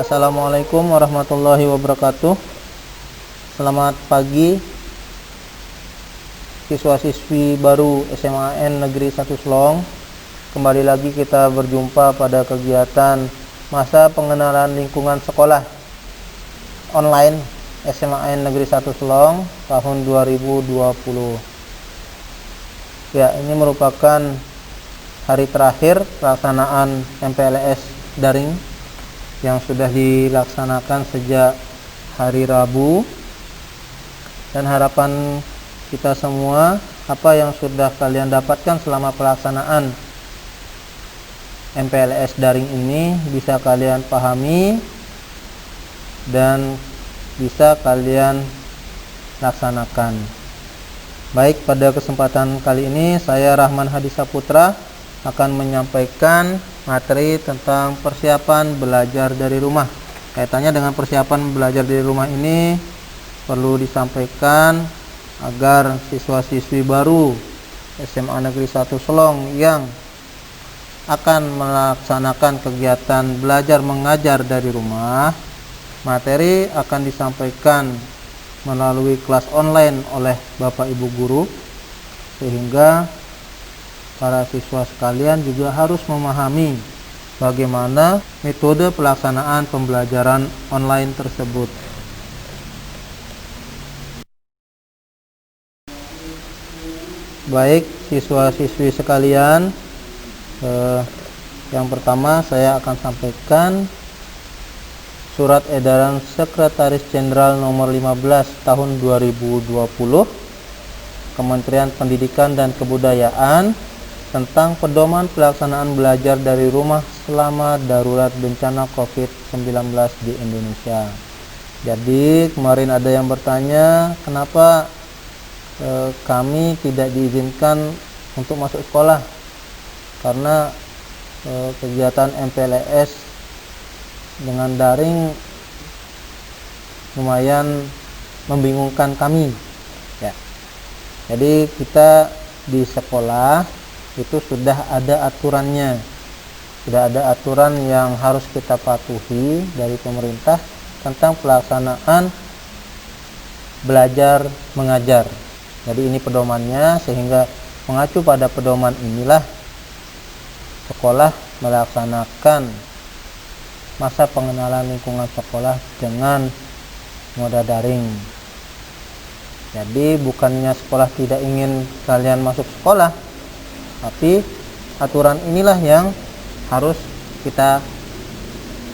Assalamualaikum warahmatullahi wabarakatuh. Selamat pagi siswa-siswi baru SMAN Negeri 1 Selong. Kembali lagi kita berjumpa pada kegiatan masa pengenalan lingkungan sekolah online SMAN Negeri 1 Selong tahun 2020. Ya, ini merupakan hari terakhir pelaksanaan MPLS daring yang sudah dilaksanakan sejak hari Rabu, dan harapan kita semua apa yang sudah kalian dapatkan selama pelaksanaan MPLS daring ini bisa kalian pahami dan bisa kalian laksanakan. Baik, pada kesempatan kali ini saya Rahman Hadi Saputra akan menyampaikan materi tentang persiapan belajar dari rumah. Kaitannya dengan persiapan belajar dari rumah ini perlu disampaikan agar siswa-siswi baru SMA Negeri 1 Selong yang akan melaksanakan kegiatan belajar mengajar dari rumah, materi akan disampaikan melalui kelas online oleh Bapak Ibu guru, sehingga para siswa sekalian juga harus memahami bagaimana metode pelaksanaan pembelajaran online tersebut. Baik siswa-siswi sekalian, yang pertama saya akan sampaikan Surat Edaran Sekretaris Jenderal Nomor 15 Tahun 2020 Kementerian Pendidikan dan Kebudayaan tentang pedoman pelaksanaan belajar dari rumah selama darurat bencana COVID-19 di Indonesia. Jadi kemarin ada yang bertanya kenapa kami tidak diizinkan untuk masuk sekolah, karena kegiatan MPLS dengan daring lumayan membingungkan kami ya. Jadi kita di sekolah itu sudah ada aturannya, sudah ada aturan yang harus kita patuhi dari pemerintah tentang pelaksanaan belajar mengajar. Jadi ini pedomannya, sehingga mengacu pada pedoman inilah sekolah melaksanakan masa pengenalan lingkungan sekolah dengan moda daring. Jadi bukannya sekolah tidak ingin kalian masuk sekolah, tapi aturan inilah yang harus kita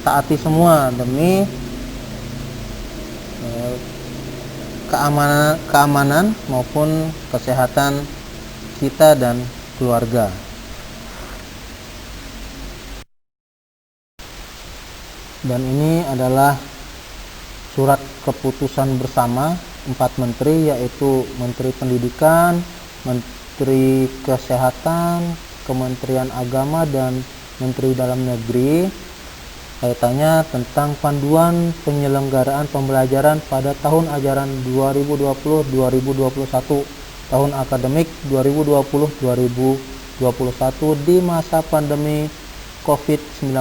taati semua demi keamanan maupun kesehatan kita dan keluarga. Dan ini adalah surat keputusan bersama 4 menteri, yaitu Menteri Pendidikan, Menteri Kesehatan, Kementerian Agama, dan Menteri Dalam Negeri, kaitannya tentang panduan penyelenggaraan pembelajaran pada tahun ajaran 2020-2021, tahun akademik 2020-2021 di masa pandemi COVID-19,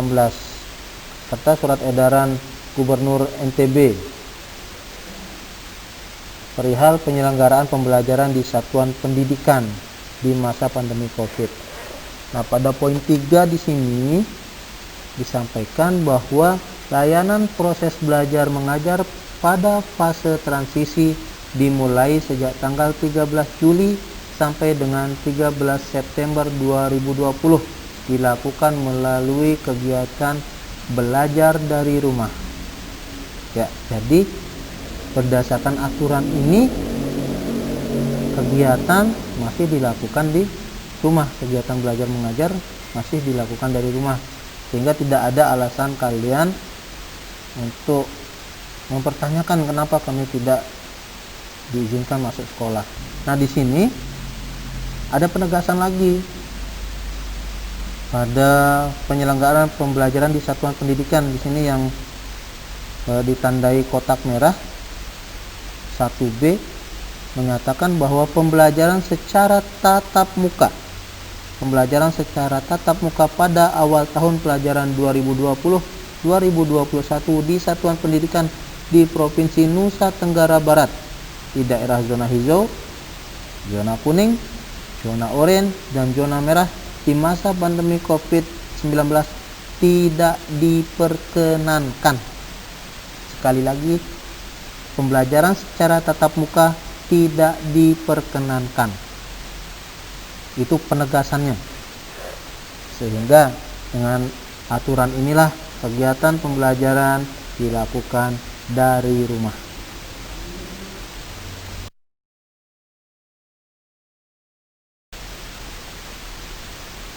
serta surat edaran Gubernur NTB perihal penyelenggaraan pembelajaran di satuan pendidikan di masa pandemi COVID. Nah, pada poin 3 di sini disampaikan bahwa layanan proses belajar mengajar pada fase transisi dimulai sejak tanggal 13 Juli sampai dengan 13 September 2020 dilakukan melalui kegiatan belajar dari rumah. Ya, jadi berdasarkan aturan ini kegiatan masih dilakukan di rumah, kegiatan belajar mengajar masih dilakukan dari rumah, sehingga tidak ada alasan kalian untuk mempertanyakan kenapa kami tidak diizinkan masuk sekolah. Nah, di sini ada penegasan lagi pada penyelenggaraan pembelajaran di satuan pendidikan. Di sini yang ditandai kotak merah 1B menyatakan bahwa pembelajaran secara tatap muka pada awal tahun pelajaran 2020 2021 di satuan pendidikan di Provinsi Nusa Tenggara Barat di daerah zona hijau, zona kuning, zona oranye, dan zona merah di masa pandemi COVID-19 tidak diperkenankan. Sekali lagi, pembelajaran secara tatap muka tidak diperkenankan. Itu penegasannya. Sehingga dengan aturan inilah kegiatan pembelajaran dilakukan dari rumah.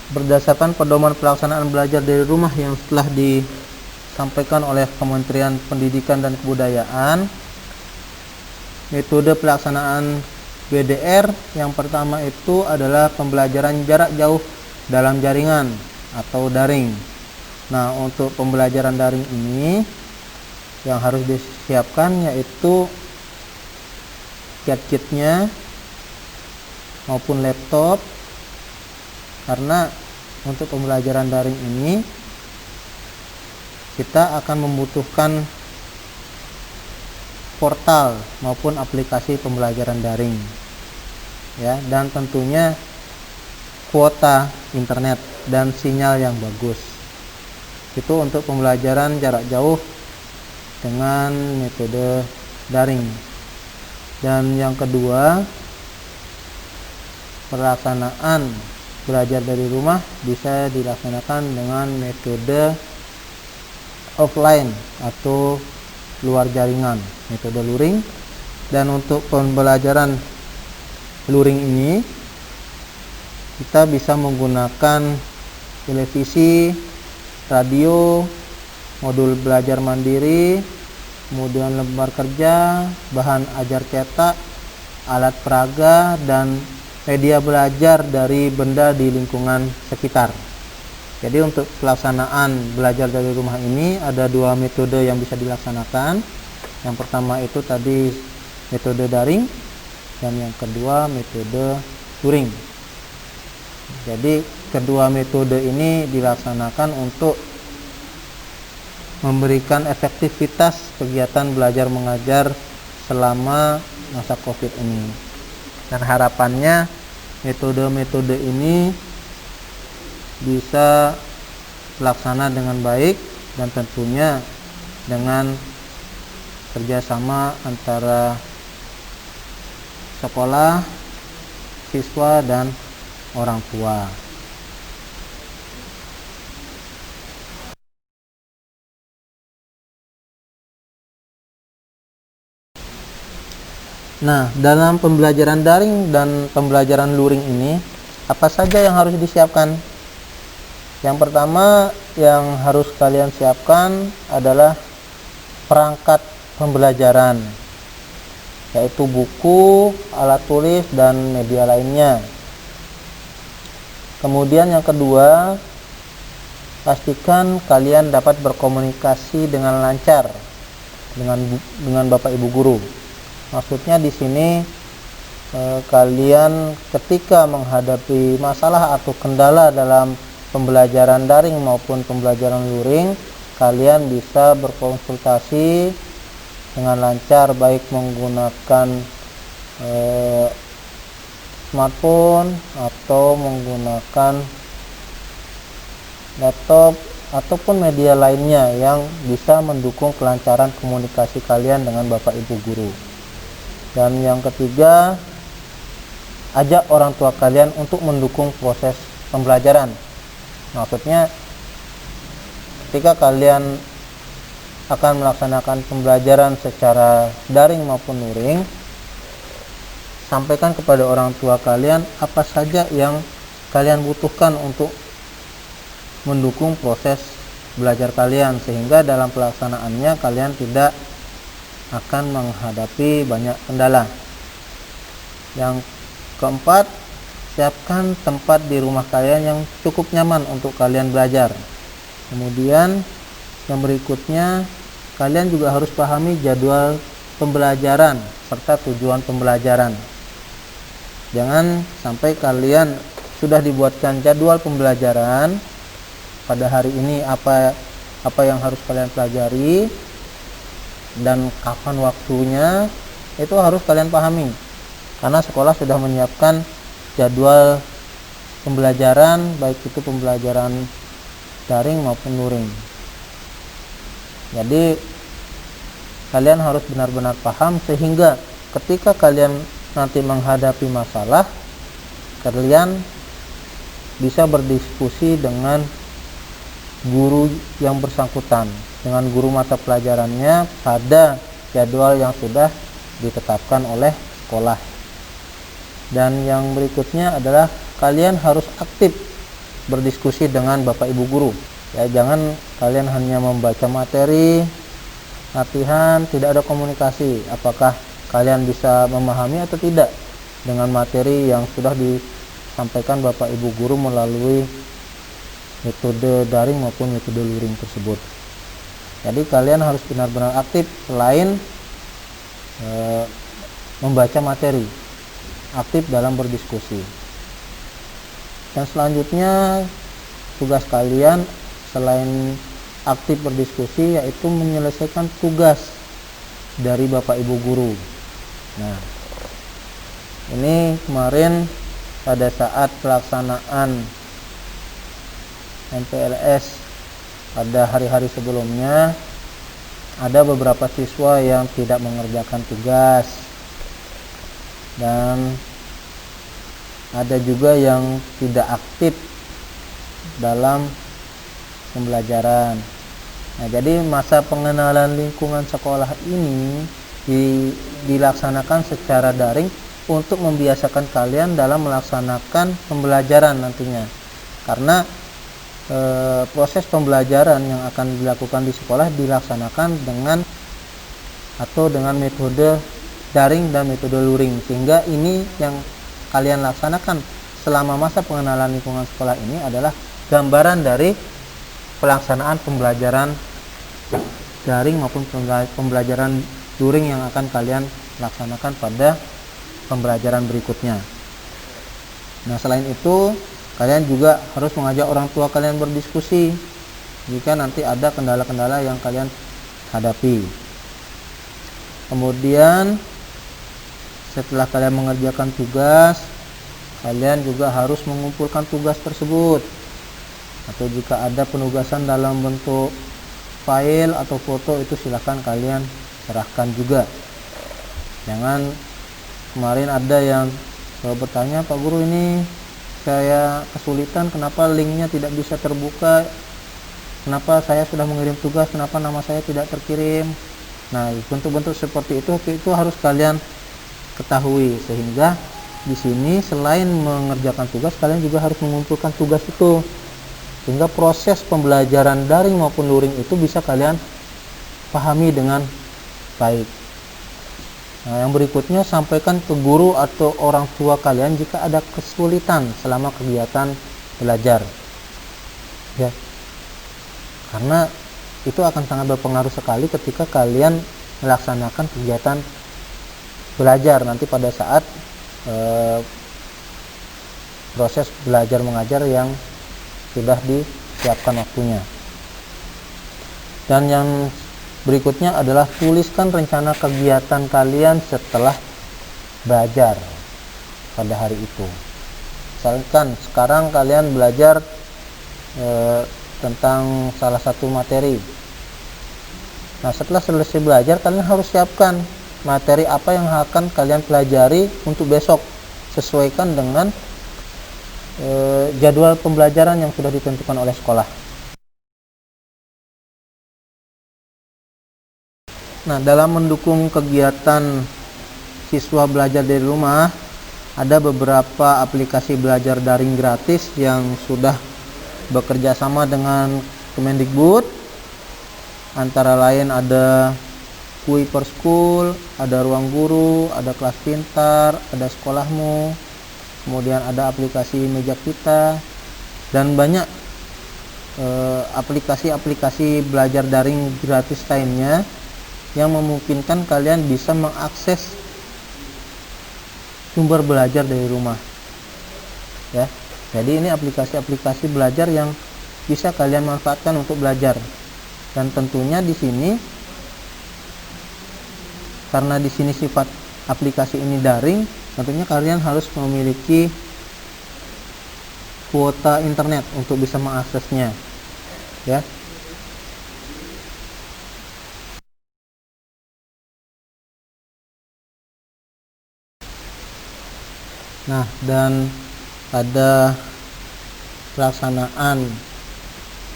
Berdasarkan pedoman pelaksanaan belajar dari rumah yang telah disampaikan oleh Kementerian Pendidikan dan Kebudayaan, metode pelaksanaan BDR yang pertama itu adalah pembelajaran jarak jauh dalam jaringan atau daring. Nah, untuk pembelajaran daring ini yang harus disiapkan yaitu gadgetnya maupun laptop, karena untuk pembelajaran daring ini kita akan membutuhkan portal maupun aplikasi pembelajaran daring ya, dan tentunya kuota internet dan sinyal yang bagus. Itu untuk pembelajaran jarak jauh dengan metode daring. Dan yang kedua, pelaksanaan belajar dari rumah bisa dilaksanakan dengan metode offline atau luar jaringan, metode luring. Dan untuk pembelajaran luring ini kita bisa menggunakan televisi, radio, modul belajar mandiri, kemudian lembar kerja, bahan ajar cetak, alat peraga, dan media belajar dari benda di lingkungan sekitar. Jadi untuk pelaksanaan belajar dari rumah ini ada dua metode yang bisa dilaksanakan. Yang pertama itu tadi metode daring, dan yang kedua metode luring. Jadi kedua metode ini dilaksanakan untuk memberikan efektivitas kegiatan belajar mengajar selama masa COVID ini. Dan harapannya metode-metode ini bisa terlaksana dengan baik dan tentunya dengan kerjasama antara sekolah, siswa, dan orang tua. Nah, dalam pembelajaran daring dan pembelajaran luring ini, apa saja yang harus disiapkan? Yang pertama yang harus kalian siapkan adalah perangkat pembelajaran, yaitu buku, alat tulis, dan media lainnya. Kemudian yang kedua, pastikan kalian dapat berkomunikasi dengan lancar dengan Bapak Ibu guru. Maksudnya di sini kalian ketika menghadapi masalah atau kendala dalam pembelajaran daring maupun pembelajaran luring, kalian bisa berkonsultasi dengan lancar, baik menggunakan smartphone atau menggunakan laptop ataupun media lainnya yang bisa mendukung kelancaran komunikasi kalian dengan Bapak Ibu guru. Dan yang ketiga, ajak orang tua kalian untuk mendukung proses pembelajaran. Maksudnya ketika kalian akan melaksanakan pembelajaran secara daring maupun luring, sampaikan kepada orang tua kalian apa saja yang kalian butuhkan untuk mendukung proses belajar kalian, sehingga dalam pelaksanaannya kalian tidak akan menghadapi banyak kendala. Yang keempat, siapkan tempat di rumah kalian yang cukup nyaman untuk kalian belajar. Kemudian yang berikutnya, kalian juga harus pahami jadwal pembelajaran serta tujuan pembelajaran. Jangan sampai kalian sudah dibuatkan jadwal pembelajaran pada hari ini apa apa yang harus kalian pelajari dan kapan waktunya, itu harus kalian pahami, karena sekolah sudah menyiapkan jadwal pembelajaran, baik itu pembelajaran daring maupun luring. Jadi kalian harus benar-benar paham, sehingga ketika kalian nanti menghadapi masalah, kalian bisa berdiskusi dengan guru yang bersangkutan, dengan guru mata pelajarannya pada jadwal yang sudah ditetapkan oleh sekolah. Dan yang berikutnya adalah kalian harus aktif berdiskusi dengan Bapak Ibu guru. Ya, jangan kalian hanya membaca materi, latihan, tidak ada komunikasi. Apakah kalian bisa memahami atau tidak dengan materi yang sudah disampaikan Bapak Ibu guru melalui metode daring maupun metode luring tersebut. Jadi kalian harus benar-benar aktif, selain membaca materi, aktif dalam berdiskusi. Dan selanjutnya tugas kalian selain aktif berdiskusi, yaitu menyelesaikan tugas dari Bapak Ibu guru. Nah, ini kemarin pada saat pelaksanaan MPLS pada hari-hari sebelumnya, ada beberapa siswa yang tidak mengerjakan tugas, dan ada juga yang tidak aktif dalam pembelajaran. Nah, jadi masa pengenalan lingkungan sekolah ini dilaksanakan secara daring untuk membiasakan kalian dalam melaksanakan pembelajaran nantinya. Karena proses pembelajaran yang akan dilakukan di sekolah dilaksanakan dengan metode daring dan metode luring, sehingga ini yang kalian laksanakan selama masa pengenalan lingkungan sekolah ini adalah gambaran dari pelaksanaan pembelajaran daring maupun pembelajaran luring yang akan kalian laksanakan pada pembelajaran berikutnya. Nah, selain itu kalian juga harus mengajak orang tua kalian berdiskusi jika nanti ada kendala-kendala yang kalian hadapi. Kemudian setelah kalian mengerjakan tugas, kalian juga harus mengumpulkan tugas tersebut. Atau jika ada penugasan dalam bentuk file atau foto, itu silahkan kalian serahkan juga. Jangan kemarin ada yang bertanya, Pak Guru, ini saya kesulitan, kenapa linknya tidak bisa terbuka, kenapa saya sudah mengirim tugas, kenapa nama saya tidak terkirim. Nah, bentuk-bentuk seperti itu harus kalian ketahui, sehingga di sini selain mengerjakan tugas, kalian juga harus mengumpulkan tugas itu, sehingga proses pembelajaran daring maupun luring itu bisa kalian pahami dengan baik. Nah, yang berikutnya, sampaikan ke guru atau orang tua kalian jika ada kesulitan selama kegiatan belajar. Ya. Karena itu akan sangat berpengaruh sekali ketika kalian melaksanakan kegiatan belajar nanti pada saat proses belajar mengajar yang sudah disiapkan waktunya. Dan yang berikutnya adalah tuliskan rencana kegiatan kalian setelah belajar pada hari itu. Misalkan sekarang kalian belajar tentang salah satu materi. Nah, setelah selesai belajar, kalian harus siapkan materi apa yang akan kalian pelajari untuk besok, sesuaikan dengan jadwal pembelajaran yang sudah ditentukan oleh sekolah. Nah, dalam mendukung kegiatan siswa belajar dari rumah, ada beberapa aplikasi belajar daring gratis yang sudah bekerja sama dengan Kemendikbud. Antara lain ada Kui per School, ada Ruang Guru, ada Kelas Pintar, ada Sekolahmu, kemudian ada aplikasi Meja Kita, dan banyak aplikasi-aplikasi belajar daring gratis lainnya yang memungkinkan kalian bisa mengakses sumber belajar dari rumah. Ya, jadi ini aplikasi-aplikasi belajar yang bisa kalian manfaatkan untuk belajar. Dan tentunya di sini, karena di sini sifat aplikasi ini daring, tentunya kalian harus memiliki kuota internet untuk bisa mengaksesnya, ya. Nah, dan pada pelaksanaan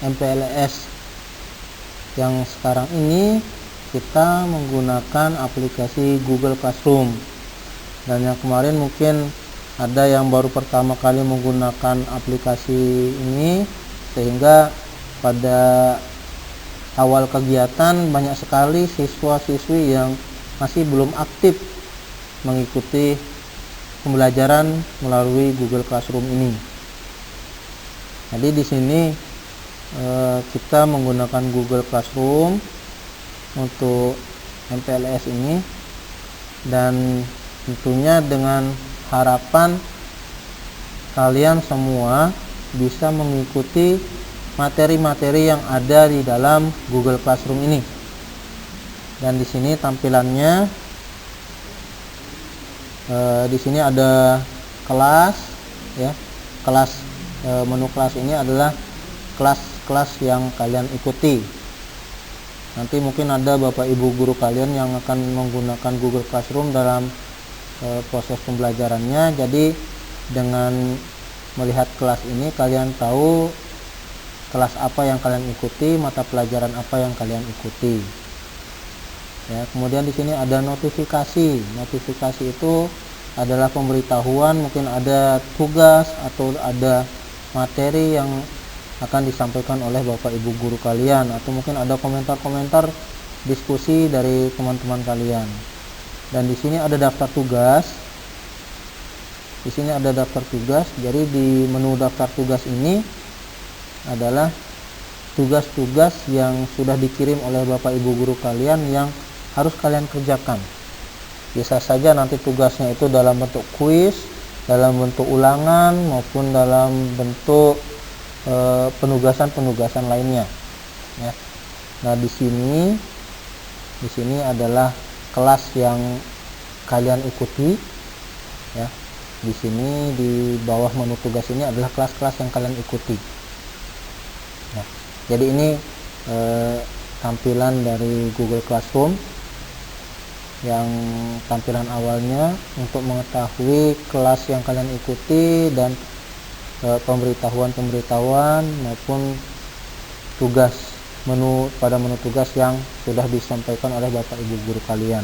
MPLS yang sekarang ini kita menggunakan aplikasi Google Classroom. Dan yang kemarin mungkin ada yang baru pertama kali menggunakan aplikasi ini, sehingga pada awal kegiatan banyak sekali siswa-siswi yang masih belum aktif mengikuti pembelajaran melalui Google Classroom ini. Jadi di sini kita menggunakan Google Classroom untuk MPLS ini, dan tentunya dengan harapan kalian semua bisa mengikuti materi-materi yang ada di dalam Google Classroom ini. Dan di sini tampilannya, di sini ada kelas, ya. Menu kelas ini adalah kelas-kelas yang kalian ikuti. Nanti mungkin ada Bapak Ibu guru kalian yang akan menggunakan Google Classroom dalam proses pembelajarannya. Jadi dengan melihat kelas ini kalian tahu kelas apa yang kalian ikuti, mata pelajaran apa yang kalian ikuti. Ya, kemudian di sini ada notifikasi. Notifikasi itu adalah pemberitahuan, mungkin ada tugas atau ada materi yang akan disampaikan oleh Bapak Ibu guru kalian, atau mungkin ada komentar-komentar diskusi dari teman-teman kalian. Dan di sini ada daftar tugas. Di sini ada daftar tugas. Jadi di menu daftar tugas ini adalah tugas-tugas yang sudah dikirim oleh Bapak Ibu guru kalian yang harus kalian kerjakan. Bisa saja nanti tugasnya itu dalam bentuk kuis, dalam bentuk ulangan, maupun dalam bentuk penugasan-penugasan lainnya, ya. Nah, di sini adalah kelas yang kalian ikuti, ya. Di sini di bawah menu tugas ini adalah kelas-kelas yang kalian ikuti. Nah, jadi ini tampilan dari Google Classroom yang tampilan awalnya untuk mengetahui kelas yang kalian ikuti dan pemberitahuan maupun tugas pada menu tugas yang sudah disampaikan oleh Bapak Ibu guru kalian.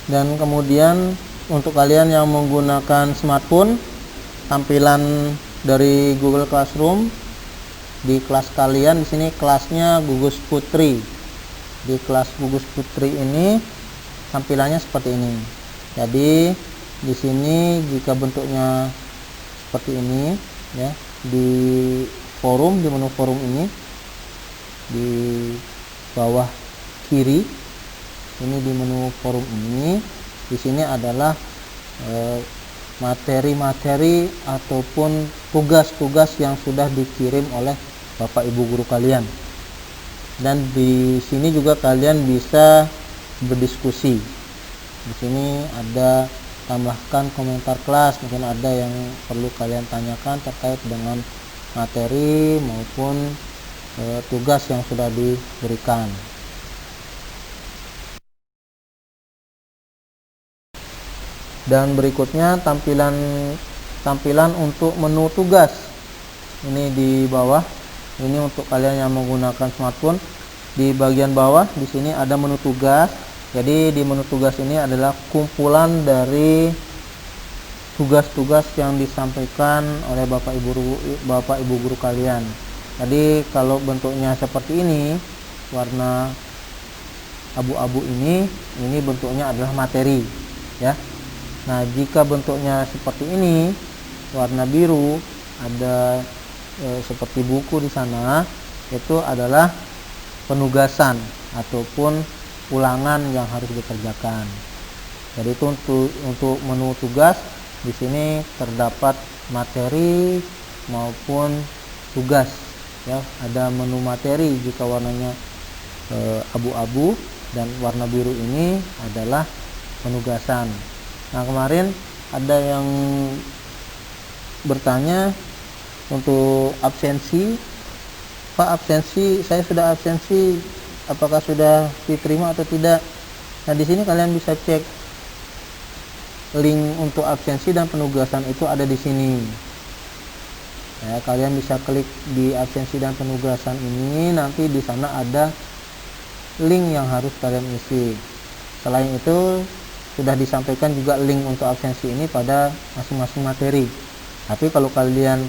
Dan kemudian untuk kalian yang menggunakan smartphone, tampilan dari Google Classroom di kelas kalian, di sini kelasnya Gugus Putri. Di kelas Gugus Putri ini tampilannya seperti ini. Jadi di sini jika bentuknya seperti ini, ya, di forum, di menu forum ini di bawah kiri ini, di menu forum ini, di sini adalah materi-materi ataupun tugas-tugas yang sudah dikirim oleh Bapak Ibu guru kalian. Dan di sini juga kalian bisa berdiskusi. Di sini ada tambahkan komentar kelas, mungkin ada yang perlu kalian tanyakan terkait dengan materi maupun tugas yang sudah diberikan. Dan berikutnya tampilan untuk menu tugas. Ini di bawah. Ini untuk kalian yang menggunakan smartphone. Di bagian bawah di sini ada menu tugas. Jadi di menu tugas ini adalah kumpulan dari tugas-tugas yang disampaikan oleh Bapak Ibu guru kalian. Jadi kalau bentuknya seperti ini, warna abu-abu ini bentuknya adalah materi, ya. Nah, jika bentuknya seperti ini, warna biru, ada seperti buku di sana, itu adalah penugasan ataupun ulangan yang harus dikerjakan. Jadi itu untuk menu tugas Di sini terdapat materi maupun tugas, ya. Ada menu materi jika warnanya abu-abu, dan warna biru ini adalah penugasan. Nah, kemarin ada yang bertanya untuk absensi, Pak, absensi, saya sudah absensi, apakah sudah diterima atau tidak? Nah, di sini kalian bisa cek link untuk absensi dan penugasan itu ada di sini. Ya, kalian bisa klik di absensi dan penugasan ini, nanti di sana ada link yang harus kalian isi. Selain itu sudah disampaikan juga link untuk absensi ini pada masing-masing materi. Tapi kalau kalian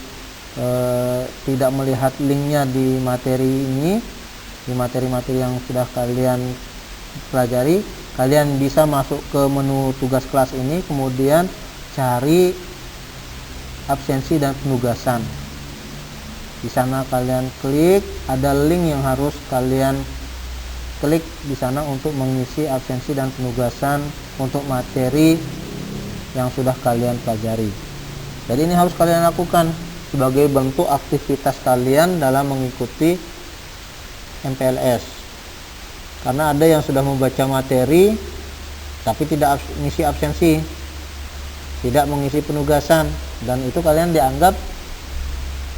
tidak melihat linknya di materi ini, di materi-materi yang sudah kalian pelajari, kalian bisa masuk ke menu tugas kelas ini, kemudian cari absensi dan penugasan. Di sana kalian klik, ada link yang harus kalian klik di sana untuk mengisi absensi dan penugasan untuk materi yang sudah kalian pelajari. Jadi ini harus kalian lakukan sebagai bentuk aktivitas kalian dalam mengikuti MPLS. Karena ada yang sudah membaca materi tapi tidak mengisi absensi, tidak mengisi penugasan, dan itu kalian dianggap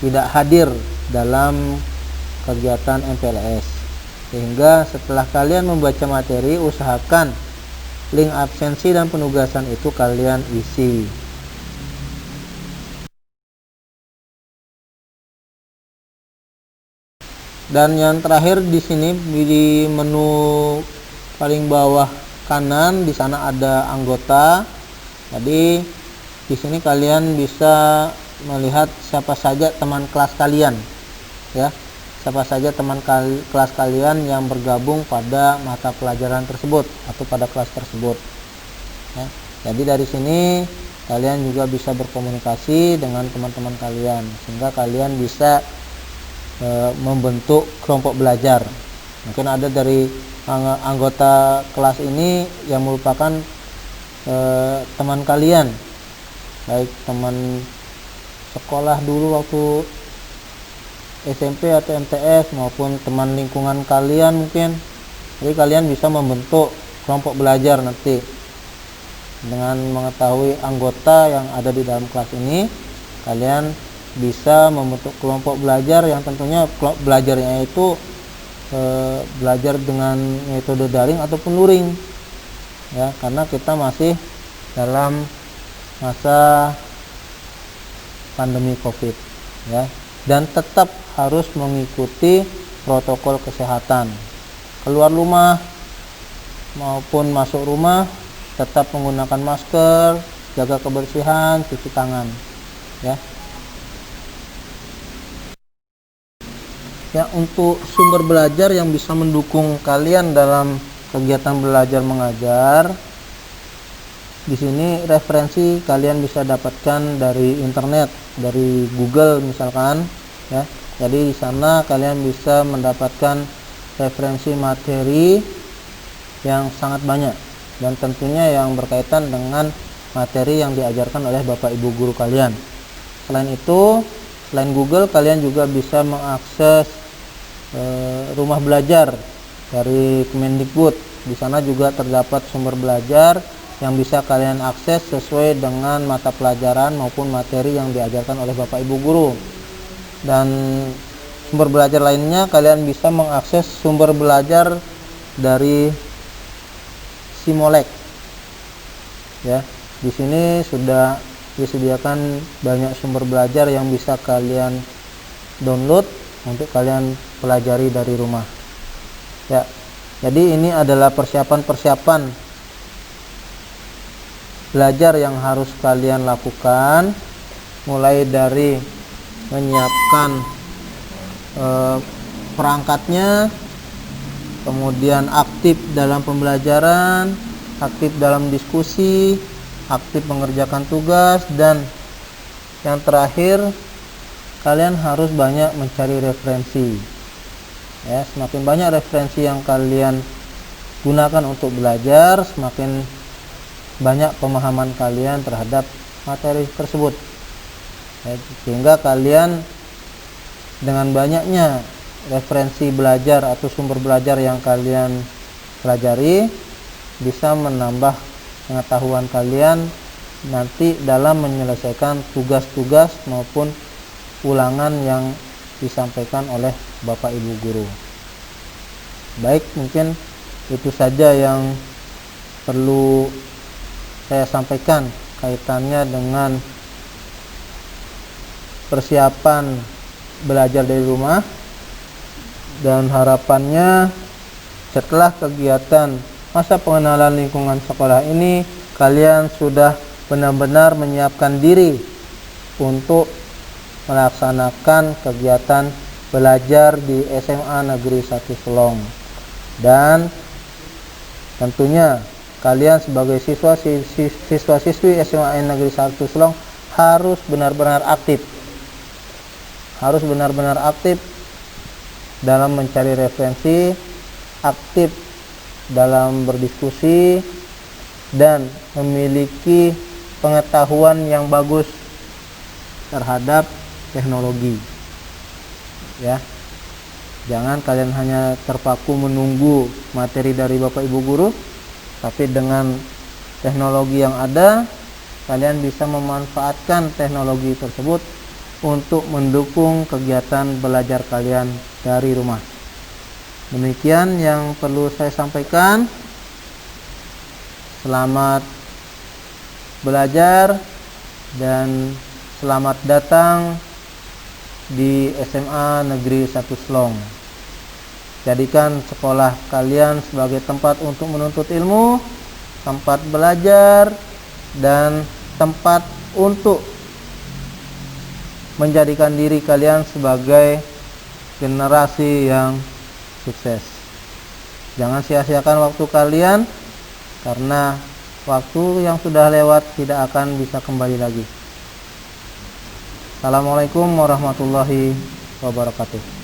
tidak hadir dalam kegiatan MPLS. Sehingga setelah kalian membaca materi, usahakan link absensi dan penugasan itu kalian isi. Dan yang terakhir di sini di menu paling bawah kanan, di sana ada anggota. Jadi di sini kalian bisa melihat siapa saja teman kelas kalian, ya. Siapa saja teman kelas kalian yang bergabung pada mata pelajaran tersebut atau pada kelas tersebut. Ya. Jadi dari sini kalian juga bisa berkomunikasi dengan teman-teman kalian, sehingga kalian bisa membentuk kelompok belajar. Mungkin ada dari anggota kelas ini yang merupakan teman kalian, baik teman sekolah dulu waktu SMP atau MTS, maupun teman lingkungan kalian mungkin. Jadi kalian bisa membentuk kelompok belajar nanti dengan mengetahui anggota yang ada di dalam kelas ini. Kalian bisa membentuk kelompok belajar yang tentunya belajarnya itu belajar dengan metode daring ataupun luring, ya, karena kita masih dalam masa pandemi COVID, ya, dan tetap harus mengikuti protokol kesehatan. Keluar rumah maupun masuk rumah tetap menggunakan masker, jaga kebersihan, cuci tangan, ya. Ya, untuk sumber belajar yang bisa mendukung kalian dalam kegiatan belajar mengajar, di sini referensi kalian bisa dapatkan dari internet, dari Google misalkan, ya. Jadi di sana kalian bisa mendapatkan referensi materi yang sangat banyak, dan tentunya yang berkaitan dengan materi yang diajarkan oleh Bapak Ibu guru kalian. Selain itu, selain Google, kalian juga bisa mengakses rumah belajar dari Kemendikbud. Di sana juga terdapat sumber belajar yang bisa kalian akses sesuai dengan mata pelajaran maupun materi yang diajarkan oleh Bapak Ibu guru. Dan sumber belajar lainnya, kalian bisa mengakses sumber belajar dari Simolek, ya. Di sini sudah disediakan banyak sumber belajar yang bisa kalian download untuk kalian pelajari dari rumah, ya. Jadi ini adalah persiapan-persiapan belajar yang harus kalian lakukan, mulai dari menyiapkan perangkatnya, kemudian aktif dalam pembelajaran, aktif dalam diskusi, aktif mengerjakan tugas, dan yang terakhir kalian harus banyak mencari referensi, ya. Semakin banyak referensi yang kalian gunakan untuk belajar, semakin banyak pemahaman kalian terhadap materi tersebut. Sehingga kalian dengan banyaknya referensi belajar atau sumber belajar yang kalian pelajari bisa menambah pengetahuan kalian nanti dalam menyelesaikan tugas-tugas maupun ulangan yang disampaikan oleh Bapak Ibu guru. Baik, mungkin itu saja yang perlu saya sampaikan kaitannya dengan persiapan belajar dari rumah, dan harapannya setelah kegiatan masa pengenalan lingkungan sekolah ini kalian sudah benar-benar menyiapkan diri untuk melaksanakan kegiatan belajar di SMA Negeri 1 Selong. Dan tentunya kalian sebagai siswa-siswi SMA Negeri 1 Selong harus benar-benar aktif. Harus benar-benar aktif dalam mencari referensi, aktif dalam berdiskusi, dan memiliki pengetahuan yang bagus terhadap teknologi. Ya. Jangan kalian hanya terpaku menunggu materi dari Bapak Ibu guru, tapi dengan teknologi yang ada, kalian bisa memanfaatkan teknologi tersebut untuk mendukung kegiatan belajar kalian dari rumah. Demikian yang perlu saya sampaikan. Selamat belajar dan selamat datang di SMA Negeri 1 Selong. Jadikan sekolah kalian sebagai tempat untuk menuntut ilmu, tempat belajar, dan tempat untuk menjadikan diri kalian sebagai generasi yang sukses. Jangan sia-siakan waktu kalian, karena waktu yang sudah lewat tidak akan bisa kembali lagi. Assalamualaikum warahmatullahi wabarakatuh.